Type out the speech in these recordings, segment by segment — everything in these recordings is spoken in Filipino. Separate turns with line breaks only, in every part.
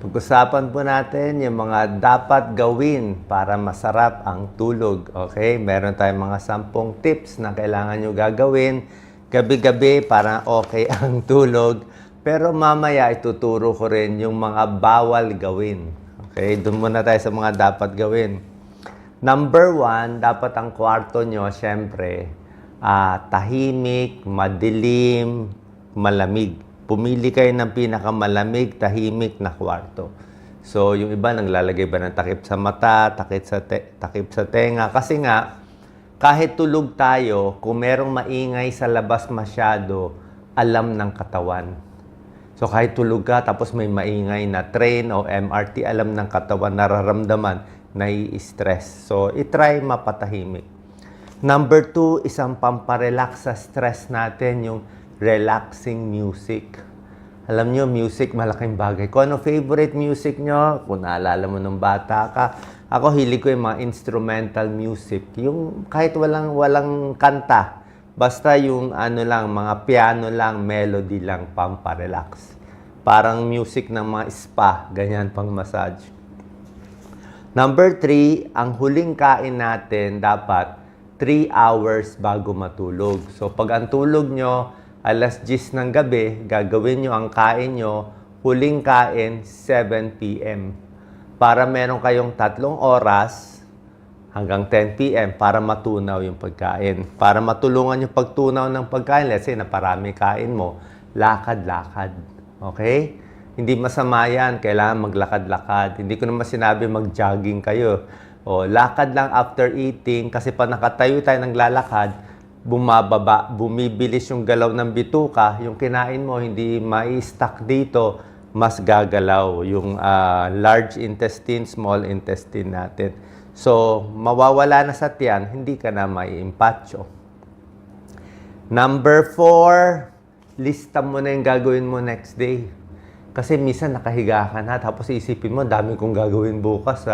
Pag-usapan po natin yung mga dapat gawin para masarap ang tulog. Okay? Meron tayong mga 10 tips na kailangan nyo gagawin gabi-gabi para okay ang tulog. Pero mamaya ituturo ko rin yung mga bawal gawin. Okay? Doon muna tayo sa mga dapat gawin. Number 1, dapat ang kwarto nyo, syempre, tahimik, madilim, malamig. Pumili kayo ng pinakamalamig, tahimik na kwarto. So, yung iba naglalagay ba ng takip sa mata, takip sa tenga. Kasi nga, kahit tulog tayo, kung merong maingay sa labas masyado, alam ng katawan. So, kahit tulog ka, tapos may maingay na train o MRT, alam ng katawan, nararamdaman, nai-stress. So, itry mapatahimik. Number 2, isang pamparelax sa stress natin, yung relaxing music. Alam nyo, music, malaking bagay. Kung ano favorite music nyo, kung naalala mo nung bata ka, ako hilig ko yung mga instrumental music. Yung kahit walang kanta, basta yung ano lang, mga piano lang, melody lang, pamparelax. Parang music ng mga spa, ganyan pang massage. Number 3, ang huling kain natin dapat 3 hours bago matulog. So, pag ang tulog nyo, alas 10 ng gabi, gagawin nyo ang kain nyo, huling kain, 7 p.m. Para meron kayong 3 oras hanggang 10 p.m. para matunaw yung pagkain. Para matulungan yung pagtunaw ng pagkain, let's say, naparami kain mo, lakad-lakad. Okay? Hindi masama yan, kailangan maglakad-lakad. Hindi ko naman sinabi mag-jogging kayo. O, lakad lang after eating, kasi pa nakatayo tayo ng lalakad, bumababa, bumibilis yung galaw ng bituka, yung kinain mo hindi mai-stuck dito, mas gagalaw yung large intestine, small intestine natin. So, mawawala na sa tiyan, hindi ka na mai-impatcho. Number 4, lista mo na yung gagawin mo next day. Kasi minsan nakahiga ka na, tapos isipin mo, dami kong gagawin bukas.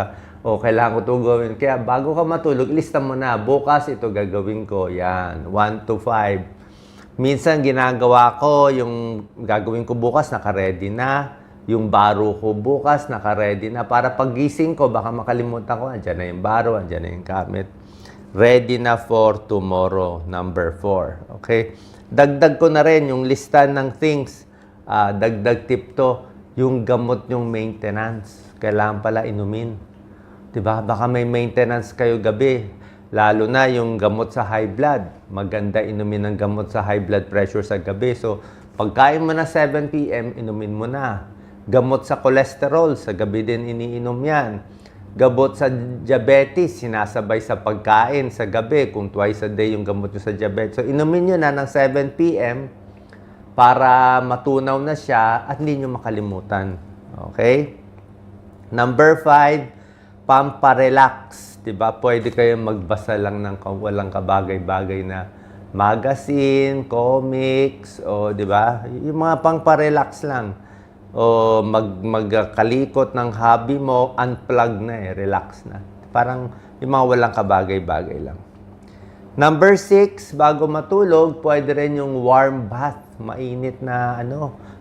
O, kailangan ko ito gawin. Kaya bago ka matulog, lista mo na, bukas ito gagawin ko. Yan, 1 to 5. Minsan ginagawa ko, yung gagawin ko bukas, naka-ready na. Yung baro ko bukas, naka-ready na. Para paggising ko, baka makalimutan ko, andyan na yung baro, andyan na yung gamit. Ready na for tomorrow, number 4. Okay? Dagdag ko na rin yung lista ng things. Dagdag tip to, yung gamot yung maintenance. Kailangan pala inumin. Diba? Baka may maintenance kayo gabi. Lalo na yung gamot sa high blood. Maganda inumin ng gamot sa high blood pressure sa gabi. So, pagkain mo na 7 p.m., inumin mo na. Gamot sa cholesterol, sa gabi din iniinom yan. Gamot sa diabetes, sinasabay sa pagkain sa gabi. Kung twice a day yung gamot nyo sa diabetes. So, inumin nyo na ng 7 p.m. para matunaw na siya at hindi nyo makalimutan. Okay? Number 5, pamparelax, diba? Pwede kayong magbasa lang ng walang kabagay-bagay na magazine, comics, o diba? Yung mga pamparelax lang. O magkalikot ng hobby mo, unplug na relax na. Parang yung mga walang kabagay-bagay lang. Number 6, bago matulog, pwede rin yung warm bath. Mainit na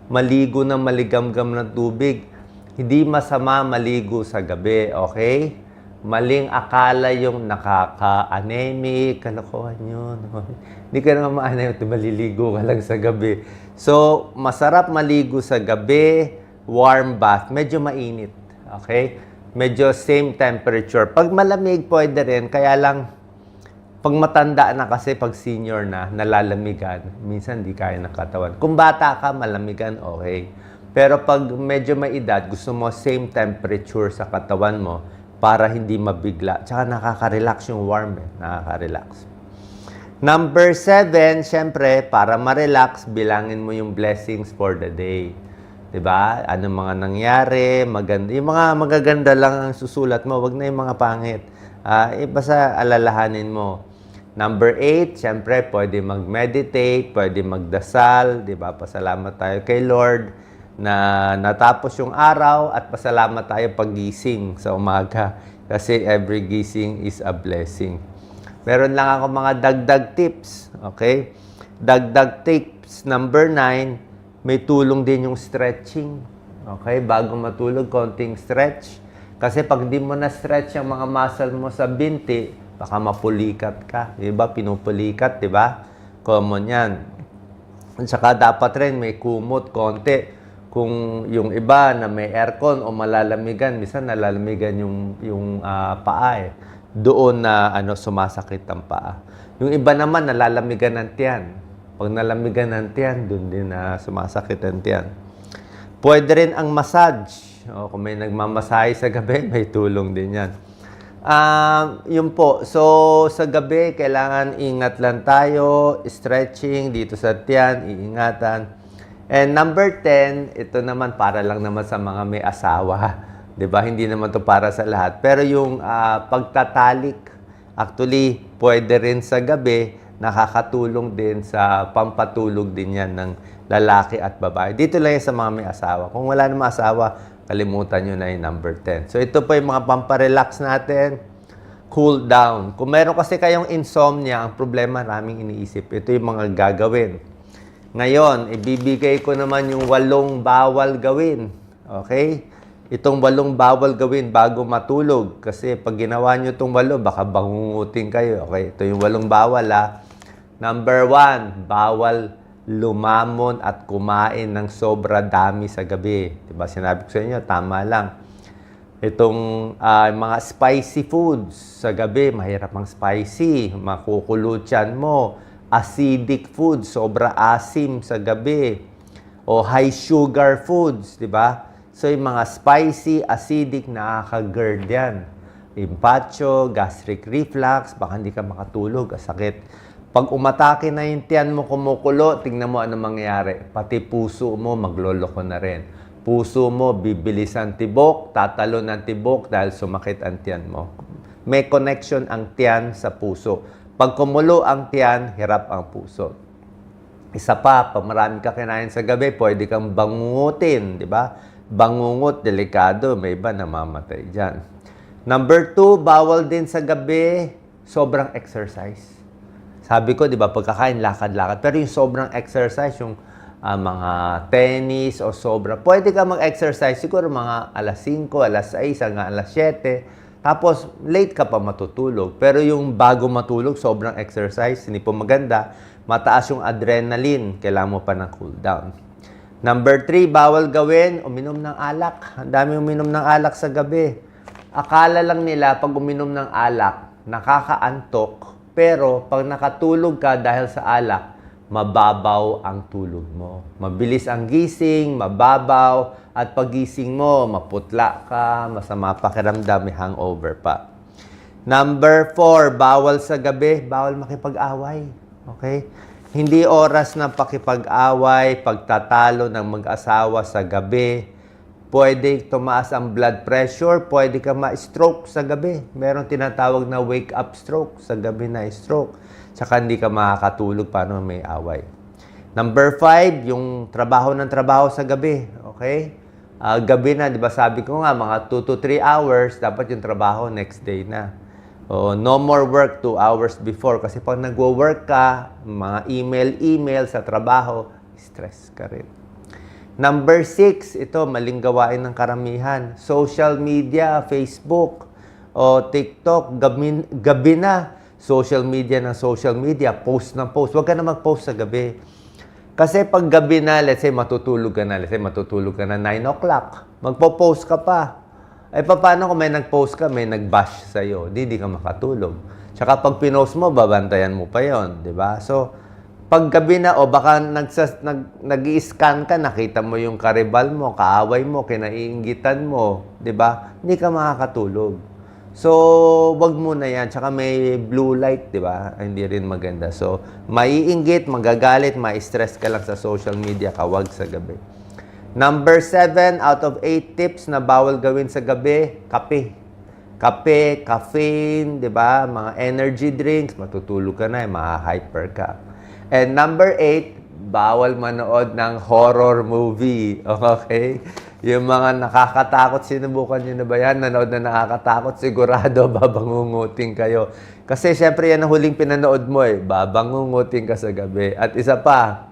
maligo ng maligamgam na tubig. Hindi masama maligo sa gabi, okay? Maling akala yung nakaka-anemic, kalokohan yun. Hindi ka naman ma-anemic, maliligo ka lang sa gabi. So, masarap maligo sa gabi, warm bath, medyo mainit, okay? Medyo same temperature. Pag malamig, pwede rin, kaya lang, pag matanda na kasi, pag senior na, nalalamigan, minsan di kaya ng katawan. Kung bata ka, malamigan, okay. Pero pag medyo may edad, gusto mo same temperature sa katawan mo para hindi mabigla. Tsaka nakaka-relax yung warm, nakaka-relax. Number 7, syempre, para ma-relax, bilangin mo yung blessings for the day. Diba? Ano mga nangyari, maganda. Yung mga magaganda lang ang susulat mo, wag na yung mga pangit. Basta alalahanin mo. Number 8, syempre, pwede mag-meditate, pwede magdasal, diba? Pasalamat tayo kay Lord na natapos yung araw at pasalamat tayo paggising sa umaga kasi every gising is a blessing. Meron lang ako mga dagdag tips, okay? Dagdag tips number 9, may tulong din yung stretching. Okay? Bago matulog, konting stretch. Kasi pag di mo na-stretch ang mga muscle mo sa binti, baka mapulikat ka. Diba? Pinupulikat, diba? Common yan. At saka dapat rin may kumot, konti. Kung yung iba na may aircon o malalamigan, minsan nalalamigan yung paa eh. Doon na sumasakit ang paa. Yung iba naman nalalamigan ng tiyan. Pag nalamigan ng tiyan, doon din na sumasakit ang tiyan. Pwede rin ang massage. O, kung may nagmamasahe sa gabi, may tulong din yan. Yun po. So, sa gabi, kailangan ingat lang tayo. Stretching dito sa tiyan, iingatan. And number 10, ito naman para lang naman sa mga may asawa. 'Di ba? Hindi naman to para sa lahat. Pero yung pagtatalik, actually, pwede rin sa gabi, nakakatulong din sa pampatulog din yan ng lalaki at babae. Dito lang yan sa mga may asawa. Kung wala namang asawa, kalimutan nyo na yung number 10. So, ito po yung mga pamparelax natin. Cool down. Kung meron kasi kayong insomnia, ang problema, maraming iniisip. Ito yung mga gagawin. Ngayon, ibibigay ko naman yung 8 bawal gawin. Okay? Itong 8 bawal gawin bago matulog. Kasi pag ginawa nyo itong 8, baka bangungutin kayo. Okay? Ito yung 8 bawal ha. Number 1, bawal lumamon at kumain ng sobra dami sa gabi. Diba? Sinabi ko sa inyo, tama lang. Itong mga spicy foods sa gabi, mahirap ang spicy. Makukulo tiyan mo. Acidic foods, sobra asim sa gabi. O high sugar foods, di ba? So, yung mga spicy, acidic, nakaka-GERD yan. Impatcho, gastric reflux, baka hindi ka makatulog, sakit. Pag umatake na yung tiyan mo kumukulo, tingnan mo ano mangyayari. Pati puso mo, magloloko na rin. Puso mo, bibilis ang tibok, tatalo ng tibok dahil sumakit ang tiyan mo. May connection ang tiyan sa puso. Pag kumulo ang tiyan, hirap ang puso. Isa pa, pag marami ka kinain sa gabi, pwede kang bangungutin, di ba? Bangungot, delikado, may iba namamatay dyan. Number 2, bawal din sa gabi, sobrang exercise. Sabi ko, di ba, pagkakain, lakad-lakad. Pero yung sobrang exercise, yung mga tennis o sobra, pwede ka mag-exercise siguro mga alas 5, alas 6, hanggang alas 7. Tapos, late ka pa matutulog. Pero yung bago matulog, sobrang exercise, hindi po maganda. Mataas yung adrenaline, kailangan mo pa ng cool down. Number 3, bawal gawin, uminom ng alak. Ang dami uminom ng alak sa gabi. Akala lang nila, pag uminom ng alak, nakakaantok. Pero, pag nakatulog ka dahil sa alak, mababaw ang tulog mo. Mabilis ang gising, mababaw, at pagising mo, maputla ka, masama pakiramdam, may hangover pa. Number 4, bawal sa gabi, bawal makipag-away. Okay? Hindi oras na pakipag-away, pagtatalo ng mag-asawa sa gabi. Pwede tumaas ang blood pressure, pwede ka ma-stroke sa gabi. Meron tinatawag na wake-up stroke, sa gabi na stroke. Tsaka hindi ka makakatulog paano may away. Number 5, yung trabaho ng trabaho sa gabi. Okay? Gabi na, di ba sabi ko nga, mga 2 to 3 hours, dapat yung trabaho next day na. No more work 2 hours before. Kasi pag nagwo-work ka, mga email sa trabaho, stress ka rin. Number 6, ito, maling gawain ng karamihan. Social media, Facebook, o TikTok, gabi na. Social media, post na post. Huwag ka na mag-post sa gabi. Kasi pag gabi na, let's say matutulog ka na 9 o'clock, magpo-post ka pa. Ay, paano kung may nag-post ka, may nag-bash sa'yo, di ka makatulog. Tsaka pag pinost mo, babantayan mo pa yon, di ba? So, pag gabi na, o baka nag-i-scan ka, nakita mo yung karibal mo, kaaway mo, kinaiinggitan mo, di ba? Hindi ka makakatulog. So, wag mo na yan. Tsaka may blue light, di ba? Hindi rin maganda. So, maiinggit, magagalit, ma-stress ka lang sa social media, wag sa gabi. Number 7 out of 8 tips na bawal gawin sa gabi, kape. Kape, caffeine, di ba? Mga energy drinks, matutulog ka na, ma-hyper ka. And number 8, bawal manood ng horror movie. Okay? Yung mga nakakatakot, sinubukan nyo na ba yan? Nanood na nakakatakot, sigurado, babangungutin kayo. Kasi syempre yan ang huling pinanood mo eh. Babangungutin ka sa gabi. At isa pa,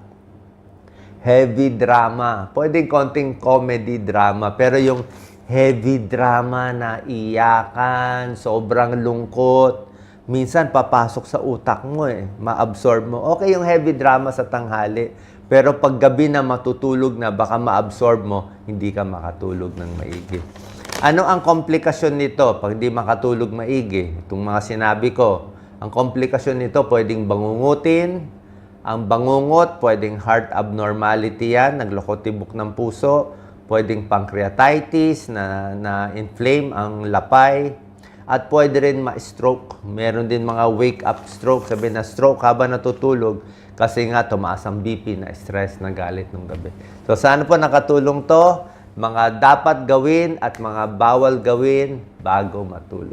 heavy drama. Pwedeng konting comedy drama, pero yung heavy drama na iyakan, sobrang lungkot, minsan papasok sa utak mo ma-absorb mo. Okay yung heavy drama sa tanghali, pero pag gabi na matutulog na, baka ma-absorb mo, hindi ka makatulog ng maigi. Ano ang komplikasyon nito pag di makatulog maigi? Itong mga sinabi ko, ang komplikasyon nito pwedeng bangungutin. Ang bangungot, pwedeng heart abnormality yan, nagloko-tibok ng puso. Pwedeng pancreatitis, na-inflame ang lapay. At pwede rin ma-stroke. Meron din mga wake-up stroke. Sabi na stroke habang natutulog kasi nga tumaas ang BP, na stress, na galit ng gabi. So sana po nakatulong to. Mga dapat gawin at mga bawal gawin bago matulog.